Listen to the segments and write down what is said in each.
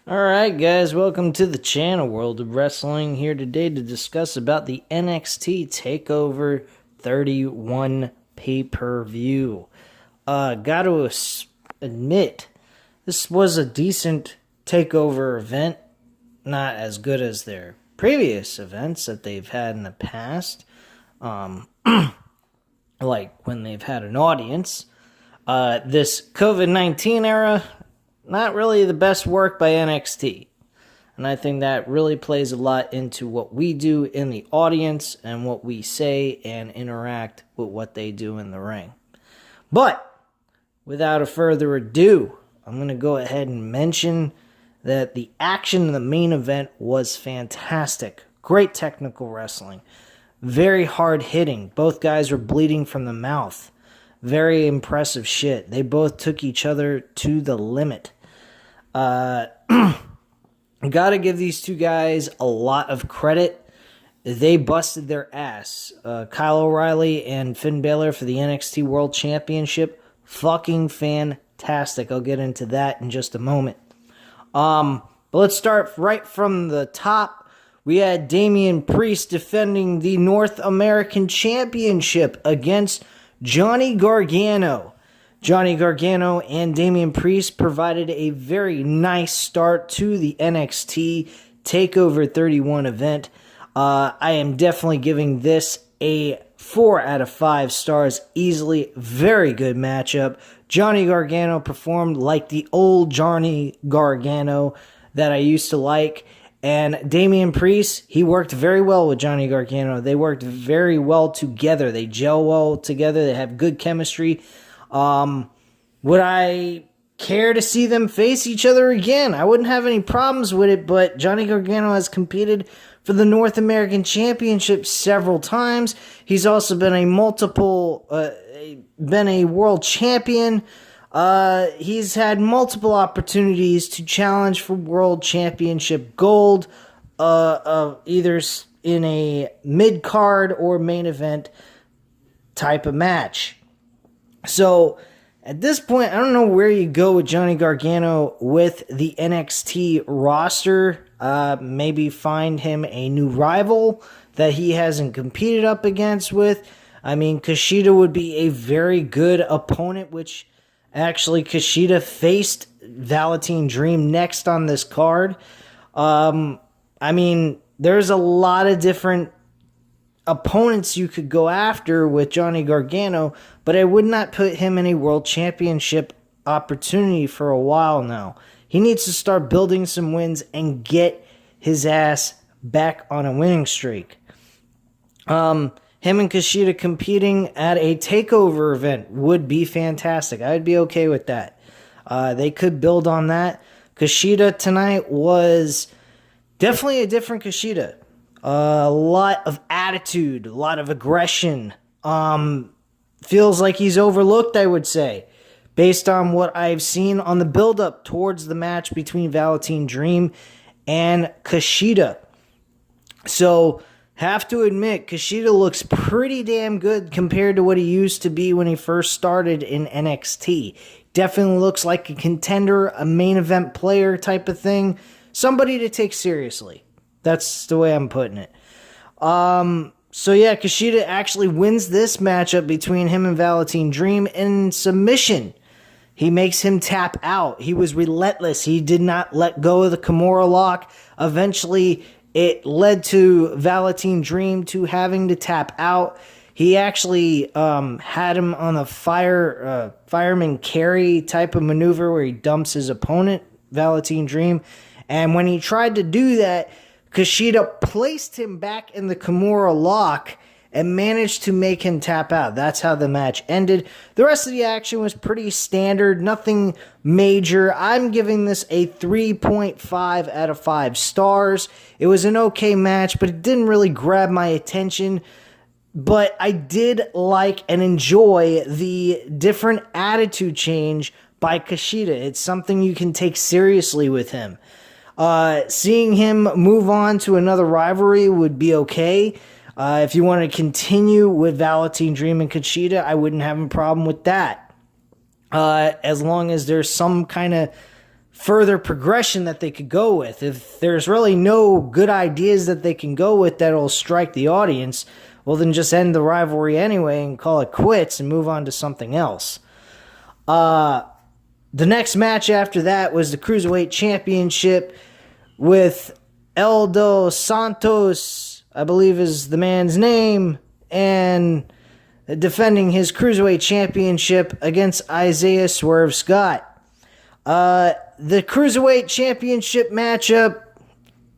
Alright guys, welcome to the channel World of Wrestling, here today to discuss about the NXT Takeover 31 pay-per-view. Gotta admit, this was a decent takeover event, not as good as their previous events that they've had in the past, like when they've had an audience. This COVID-19 era, not really the best work by NXT. And I think that really plays a lot into what we do in the audience and what we say and interact with what they do in the ring. But without a further ado, I'm going to go ahead and mention that the action in the main event was fantastic. Great technical wrestling. Very hard hitting. Both guys were bleeding from the mouth. Very impressive shit. They both took each other to the limit. Gotta give these two guys a lot of credit. They busted their ass. Kyle O'Reilly and Finn Balor for the NXT World Championship. Fucking fantastic. I'll get into that in just a moment. But let's start right from the top. We had Damien Priest defending the North American Championship against Johnny Gargano. Johnny Gargano and Damien Priest provided a very nice start to the NXT TakeOver 31 event. I am definitely giving this a 4 out of 5 stars easily. Very good matchup. Johnny Gargano performed like the old Johnny Gargano that I used to like. And Damien Priest, he worked very well with Johnny Gargano. They worked very well together. They gel well together. They have good chemistry. Would I care to see them face each other again? I wouldn't have any problems with it, but Johnny Gargano has competed for the North American Championship several times. He's also been a world champion. He's had multiple opportunities to challenge for World Championship gold, either in a mid-card or main event type of match. So, at this point, I don't know where you go with Johnny Gargano with the NXT roster. Maybe find him a new rival that he hasn't competed up against with. I mean, Kushida would be a very good opponent, which actually Kushida faced Velveteen Dream next on this card. I mean, there's a lot of different opponents you could go after with Johnny Gargano, but I would not put him in a world championship opportunity for a while now. He needs to start building some wins and get his ass back on a winning streak. Him and Kushida competing at a takeover event would be fantastic. I'd be okay with that. They could build on that. Kushida tonight was definitely a different Kushida. A lot of attitude, a lot of aggression. Feels like he's overlooked, I would say, based on what I've seen on the build-up towards the match between Velveteen Dream and Kushida. So, have to admit, Kushida looks pretty damn good compared to what he used to be when he first started in NXT. Definitely looks like a contender, a main event player type of thing. Somebody to take seriously. That's the way I'm putting it. So yeah, Kushida actually wins this matchup between him and Velveteen Dream in submission. He makes him tap out. He was relentless. He did not let go of the Kimura lock. Eventually, it led to Velveteen Dream to having to tap out. He actually had him on a fireman carry type of maneuver where he dumps his opponent, Velveteen Dream. And when he tried to do that, Kushida placed him back in the Kimura lock and managed to make him tap out. That's how the match ended. The rest of the action was pretty standard, nothing major. I'm giving this a 3.5 out of 5 stars. It was an okay match, but it didn't really grab my attention. But I did like and enjoy the different attitude change by Kushida. It's something you can take seriously with him. Seeing him move on to another rivalry would be okay. If you want to continue with Velveteen Dream and Kushida, I wouldn't have a problem with that. As long as there's some kind of further progression that they could go with. If there's really no good ideas that they can go with that'll strike the audience, well, then just end the rivalry anyway and call it quits and move on to something else. The next match after that was the Cruiserweight Championship with El Dos Santos, I believe is the man's name, and defending his Cruiserweight Championship against Isaiah Swerve Scott. The Cruiserweight Championship matchup,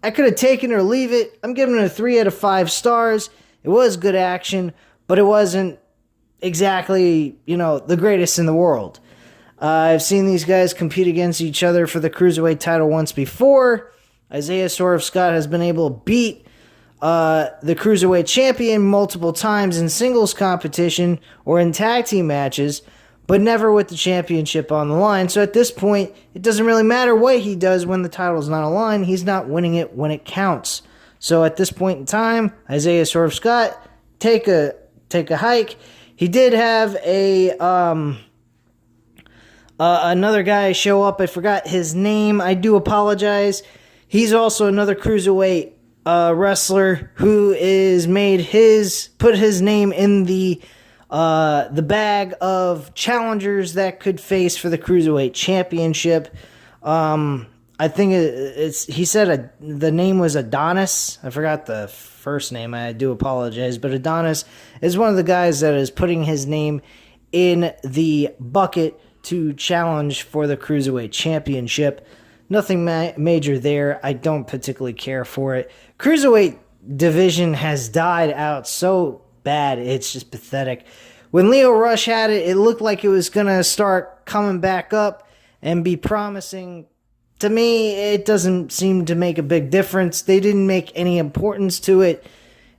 I could have taken or leave it. I'm giving it a 3 out of 5 stars. It was good action, but it wasn't exactly, the greatest in the world. I've seen these guys compete against each other for the Cruiserweight title once before. Isaiah Swerve Scott has been able to beat the Cruiserweight champion multiple times in singles competition or in tag team matches, but never with the championship on the line. So at this point, it doesn't really matter what he does when the title's not on the line. He's not winning it when it counts. So at this point in time, Isaiah Swerve Scott, take a hike. He did have another guy show up. I forgot his name. I do apologize. He's also another Cruiserweight wrestler who is put his name in the bag of challengers that could face for the Cruiserweight Championship. I think he said the name was Adonis. I forgot the first name. I do apologize. But Adonis is one of the guys that is putting his name in the bucket to challenge for the Cruiserweight Championship. Nothing major there. I don't particularly care for it. Cruiserweight division has died out so bad. It's just pathetic. When Leo Rush had it, it looked like it was going to start coming back up and be promising. To me, it doesn't seem to make a big difference. They didn't make any importance to it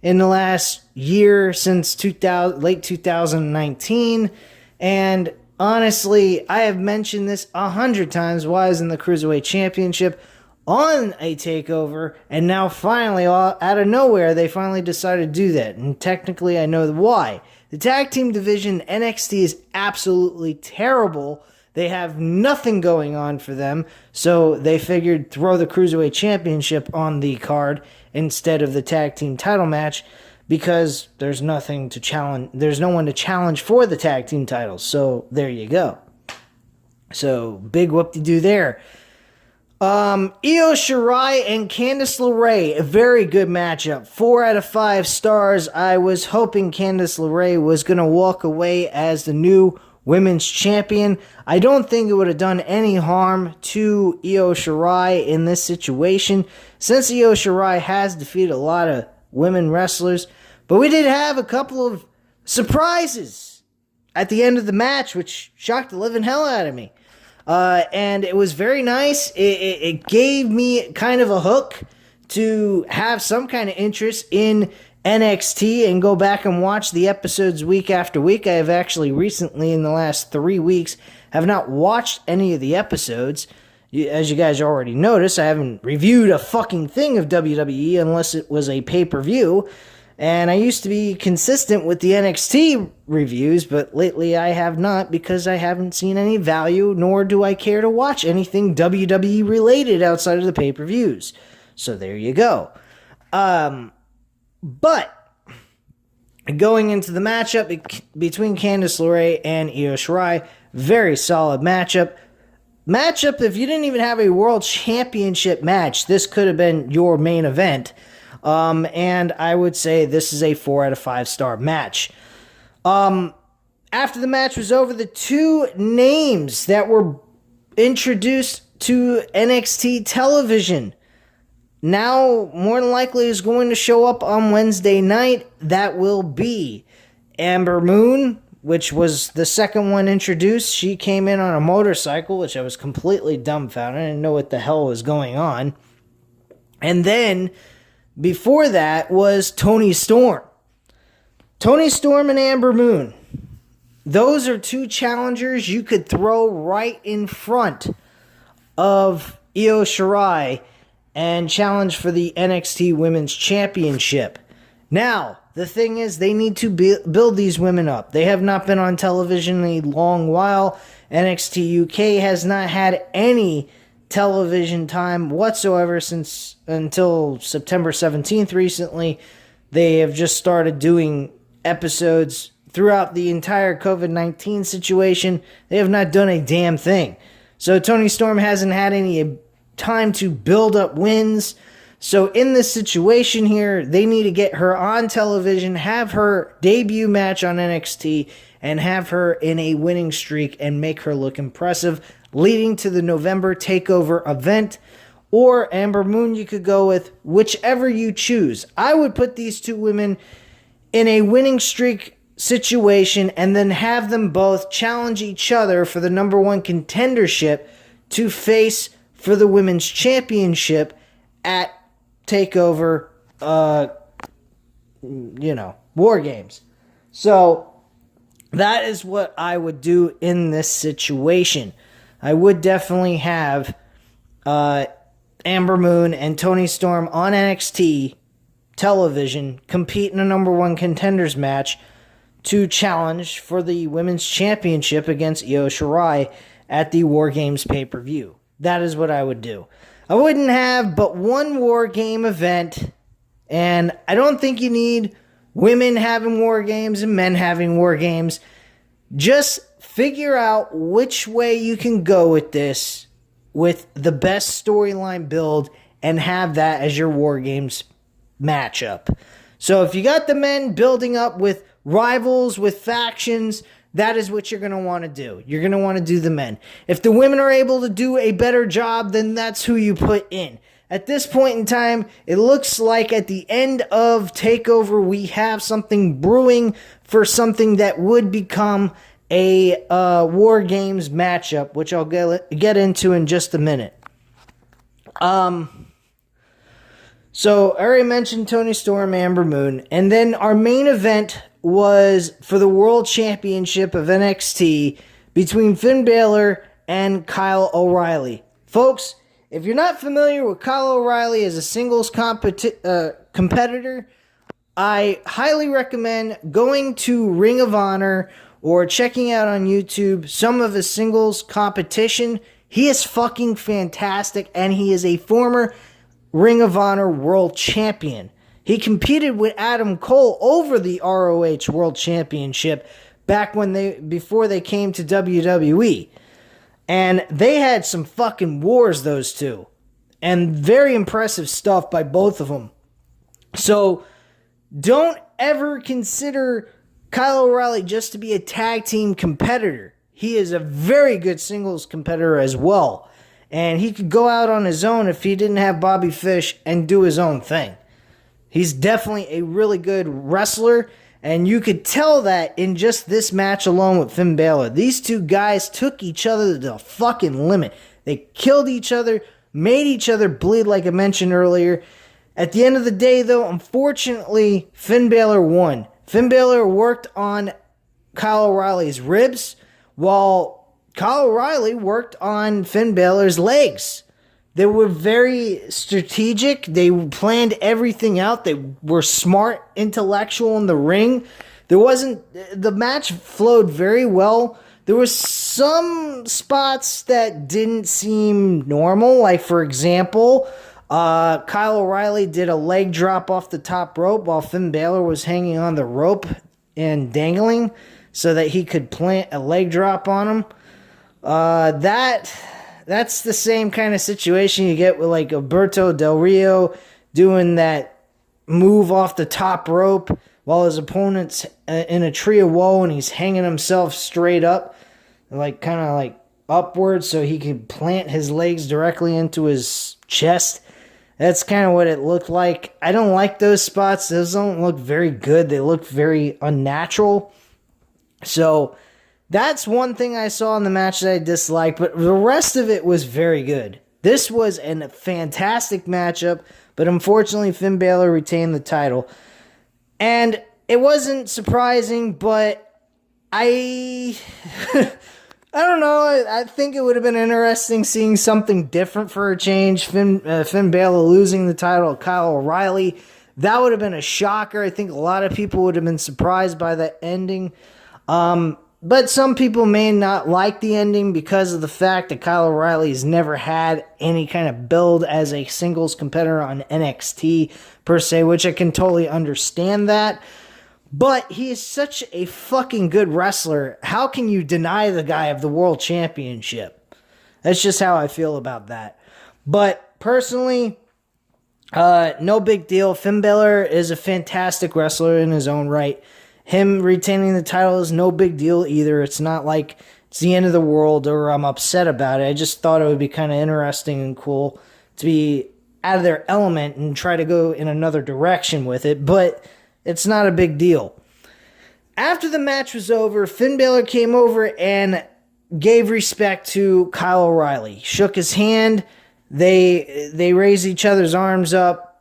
in the last year since late 2019. And honestly, I have mentioned this 100 times. Why isn't the Cruiserweight Championship on a takeover? And now finally, out of nowhere, they finally decided to do that. And technically, I know why. The tag team division, NXT, is absolutely terrible. They have nothing going on for them. So they figured throw the Cruiserweight Championship on the card instead of the tag team title match, because there's nothing to challenge. There's no one to challenge for the tag team titles. So there you go. So big whoop-de-doo there. Io Shirai and Candice LeRae, a very good matchup. 4 out of 5 stars. I was hoping Candice LeRae was going to walk away as the new women's champion. I don't think it would have done any harm to Io Shirai in this situation, since Io Shirai has defeated a lot of women wrestlers. But we did have a couple of surprises at the end of the match, which shocked the living hell out of me. And it was very nice. It gave me kind of a hook to have some kind of interest in NXT and go back and watch the episodes week after week. I have actually recently, in the last 3 weeks, have not watched any of the episodes. As you guys already noticed, I haven't reviewed a fucking thing of WWE unless it was a pay-per-view. And I used to be consistent with the NXT reviews, but lately I have not, because I haven't seen any value, nor do I care to watch anything WWE related outside of the pay-per-views. So there you go. But going into the matchup between Candice LeRae and Io Shirai, very solid matchup. If you didn't even have a world championship match, this could have been your main event. And I would say this is a 4 out of 5 star match. After the match was over, the two names that were introduced to NXT television now more than likely is going to show up on Wednesday night. That will be Amber Moon, which was the second one introduced. She came in on a motorcycle, which I was completely dumbfounded. I didn't know what the hell was going on. And then before that was Toni Storm. Toni Storm and Amber Moon. Those are two challengers you could throw right in front of Io Shirai and challenge for the NXT Women's Championship. Now, the thing is, they need to build these women up. They have not been on television in a long while. NXT UK has not had any television time whatsoever since until September 17th recently. They have just started doing episodes throughout the entire COVID-19 situation. They have not done a damn thing. So Toni Storm hasn't had any time to build up wins. So in this situation here, they need to get her on television, have her debut match on NXT, and have her in a winning streak and make her look impressive, leading to the November Takeover event. Or Amber Moon you could go with, whichever you choose. I would put these two women in a winning streak situation and then have them both challenge each other for the number one contendership to face for the women's championship at Takeover, War Games. So that is what I would do in this situation. I would definitely have Amber Moon and Toni Storm on NXT television compete in a number one contenders match to challenge for the women's championship against Io Shirai at the War Games pay-per-view. That is what I would do. I wouldn't have but one War Game event, and I don't think you need women having War Games and men having War Games. Just figure out which way you can go with this with the best storyline build and have that as your War Games matchup. So if you got the men building up with rivals, with factions, that is what you're going to want to do. You're going to want to do the men. If the women are able to do a better job, then that's who you put in. At this point in time, it looks like at the end of Takeover, we have something brewing for something that would become a War Games matchup, which I'll get into in just a minute. So I already mentioned Toni Storm, Amber Moon, and then our main event was for the World Championship of NXT between Finn Balor and Kyle O'Reilly. Folks, if you're not familiar with Kyle O'Reilly as a singles competitor, I highly recommend going to Ring of Honor or checking out on YouTube some of his singles competition. He is fucking fantastic, and he is a former Ring of Honor World Champion. He competed with Adam Cole over the ROH World Championship back before they came to WWE. And they had some fucking wars, those two. And very impressive stuff by both of them. So don't ever consider Kyle O'Reilly just to be a tag team competitor. He is a very good singles competitor as well. And he could go out on his own if he didn't have Bobby Fish and do his own thing. He's definitely a really good wrestler, and you could tell that in just this match alone with Finn Balor. These two guys took each other to the fucking limit. They killed each other, made each other bleed like I mentioned earlier. At the end of the day, though, unfortunately, Finn Balor won. Finn Balor worked on Kyle O'Reilly's ribs, while Kyle O'Reilly worked on Finn Balor's legs. They were very strategic. They planned everything out. They were smart, intellectual in the ring. The match flowed very well. There were some spots that didn't seem normal. Like, for example, Kyle O'Reilly did a leg drop off the top rope while Finn Balor was hanging on the rope and dangling so that he could plant a leg drop on him. That's the same kind of situation you get with like Alberto Del Rio doing that move off the top rope while his opponent's in a tree of woe and he's hanging himself straight up, like kind of like upwards so he could plant his legs directly into his chest. That's kind of what it looked like. I don't like those spots. Those don't look very good. They look very unnatural. So that's one thing I saw in the match that I disliked, but the rest of it was very good. This was a fantastic matchup, but unfortunately Finn Balor retained the title. And it wasn't surprising, but I don't know. I think it would have been interesting seeing something different for a change. Finn Balor losing the title to Kyle O'Reilly. That would have been a shocker. I think a lot of people would have been surprised by that ending. But some people may not like the ending because of the fact that Kyle O'Reilly has never had any kind of build as a singles competitor on NXT per se, which I can totally understand that. But he is such a fucking good wrestler. How can you deny the guy of the world championship? That's just how I feel about that. But personally, no big deal. Finn Balor is a fantastic wrestler in his own right. Him retaining the title is no big deal either. It's not like it's the end of the world or I'm upset about it. I just thought it would be kind of interesting and cool to be out of their element and try to go in another direction with it. But it's not a big deal. After the match was over, Finn Balor came over and gave respect to Kyle O'Reilly. Shook his hand. They raised each other's arms up.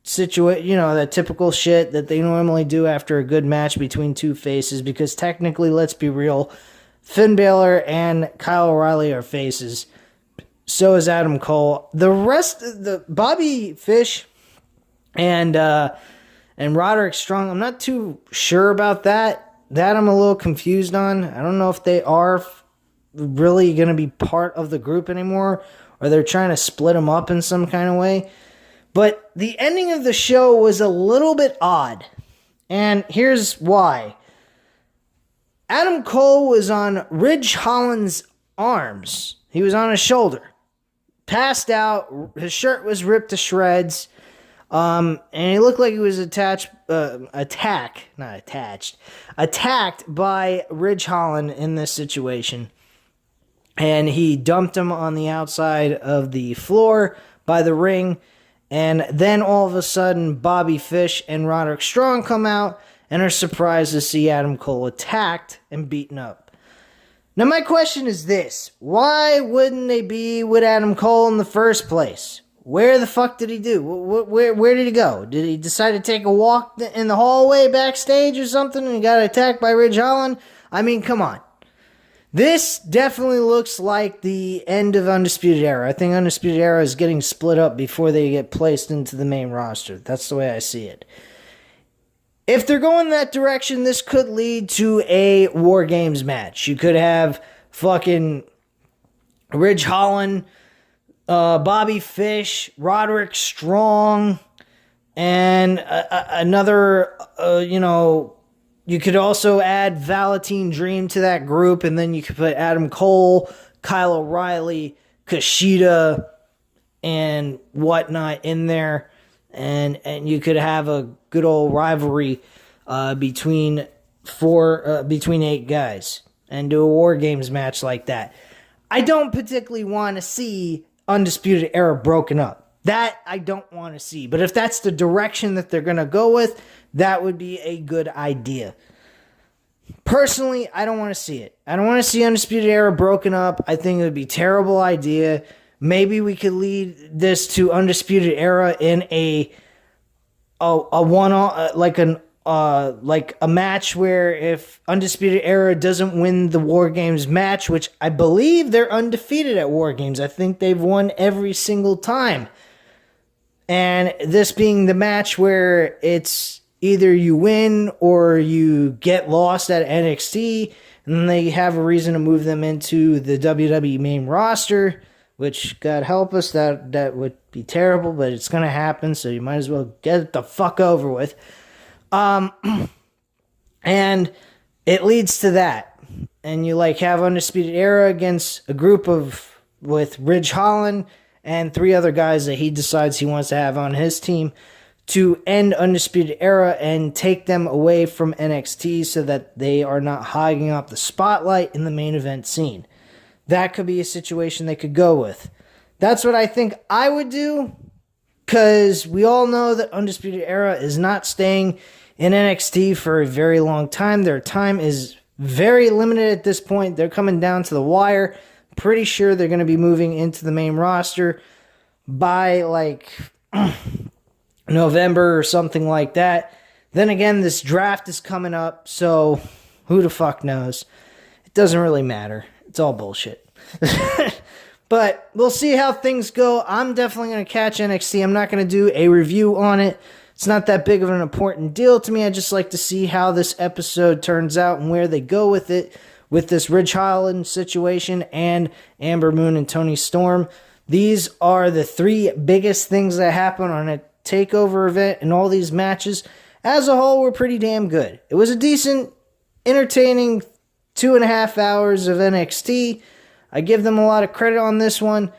That typical shit that they normally do after a good match between two faces. Because technically, let's be real, Finn Balor and Kyle O'Reilly are faces. So is Adam Cole. The rest, the Bobby Fish and Roderick Strong, I'm not too sure about that. That I'm a little confused on. I don't know if they are really going to be part of the group anymore, or they're trying to split them up in some kind of way. But the ending of the show was a little bit odd. And here's why. Adam Cole was on Ridge Holland's arms. He was on his shoulder. Passed out. His shirt was ripped to shreds. And he looked like he was attacked by Ridge Holland in this situation. And he dumped him on the outside of the floor by the ring. And then all of a sudden, Bobby Fish and Roderick Strong come out and are surprised to see Adam Cole attacked and beaten up. Now my question is this. Why wouldn't they be with Adam Cole in the first place? Where the fuck did he do? Where did he go? Did he decide to take a walk in the hallway backstage or something and got attacked by Ridge Holland? I mean, come on. This definitely looks like the end of Undisputed Era. I think Undisputed Era is getting split up before they get placed into the main roster. That's the way I see it. If they're going that direction, this could lead to a War Games match. You could have fucking Ridge Holland, Bobby Fish, Roderick Strong, and another, you could also add Velveteen Dream to that group, and then you could put Adam Cole, Kyle O'Reilly, Kushida, and whatnot in there, and you could have a good old rivalry between 8 guys, and do a War Games match like that. I don't particularly want to see Undisputed Era broken up. That I don't want to see. But if that's the direction that they're going to go with, that would be a good idea. Personally, I don't want to see it. I don't want to see Undisputed Era broken up. I think it would be a terrible idea. Maybe we could lead this to Undisputed Era in a one-on, like a match where if Undisputed Era doesn't win the War Games match, which I believe they're undefeated at War Games. I think they've won every single time. And this being the match where it's either you win or you get lost at NXT, and then they have a reason to move them into the WWE main roster, which, God help us, that would be terrible, but it's going to happen, so you might as well get it the fuck over with. And it leads to that. And you have Undisputed Era against a group with Ridge Holland and 3 other guys that he decides he wants to have on his team to end Undisputed Era and take them away from NXT so that they are not hogging up the spotlight in the main event scene. That could be a situation they could go with. That's what I think I would do, because we all know that Undisputed Era is not staying in NXT for a very long time. Their time is very limited at this point. They're coming down to the wire. Pretty sure they're going to be moving into the main roster by November or something like that. Then again, this draft is coming up, so who the fuck knows? It doesn't really matter. It's all bullshit. But we'll see how things go. I'm definitely going to catch NXT. I'm not going to do a review on it. It's not that big of an important deal to me. I just like to see how this episode turns out and where they go with it with this Ridge Holland situation and Amber Moon and Toni Storm. These are the three biggest things that happen on a TakeOver event, and all these matches as a whole were pretty damn good. It was a decent, entertaining 2.5 hours of NXT. I give them a lot of credit on this one.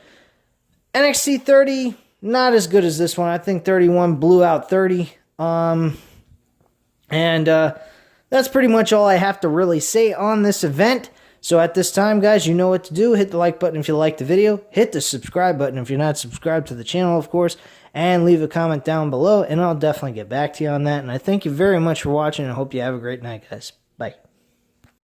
NXT 30, not as good as this one. I think 31 blew out 30. That's pretty much all I have to really say on this event. So at this time, guys, you know what to do. Hit the like button if you liked the video. Hit the subscribe button if you're not subscribed to the channel, of course. And leave a comment down below, and I'll definitely get back to you on that. And I thank you very much for watching, and I hope you have a great night, guys.